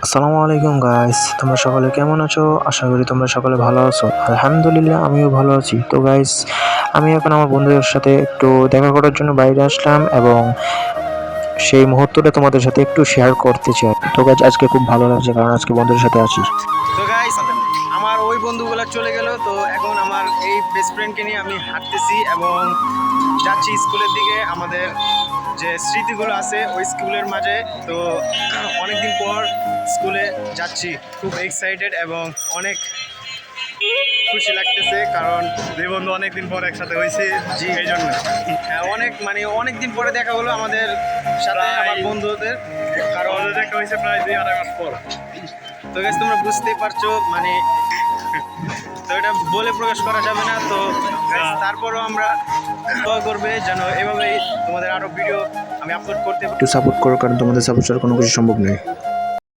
আসসালামু আলাইকুম গাইস, তোমরা সকলে কেমন আছো? আশা করি তোমরা সকলে ভালো আছো। আলহামদুলিল্লাহ আমিও ভালো আছি। তো গাইস, আমি এখন আমার বন্ধুদের সাথে একটু দেখা করার জন্য বাইরে আসলাম এবং সেই মুহূর্তটা তোমাদের সাথে একটু শেয়ার করতে চাই। তো গাইস, আজকে খুব ভালো লাগছে কারণ আজকে বন্ধুদের সাথে আছি। তো গাইস, আমার ওই বন্ধুগুলো চলে গেল। তো এখন আমার এই বেস্ট ফ্রেন্ডকে নিয়ে আমি হাঁটতেছি এবং যাচ্ছি স্কুলের দিকে। আমাদের যে স্মৃতিগুলো আছে ওই স্কুলের মাঝে। তো অনেকদিন পর স্কুলে যাচ্ছি, খুব এক্সাইটেড এবং অনেক খুশি লাগতেছে, কারণ দুই বন্ধু অনেকদিন পর একসাথে হয়েছে। জি এই জন্য অনেক দিন পরে দেখা হলো আমাদের সাথে, আমার বন্ধুদের। কারণ আমাদের দেখা হয়েছে প্রায় 2-2.5 মাস পর। তো গাইস, তোমরা বুঝতেই পারছো, তো এটা বলে প্রকাশ করা যাবে না। তো guys, তারপরও আমরা দোয়া করবে যেন এভাবেই তোমাদের আরো ভিডিও আমি আপলোড করতে পারি। একটু সাপোর্ট করো কারণ তোমাদের সাপোর্ট ছাড়া কোনো কিছু সম্ভব নয়।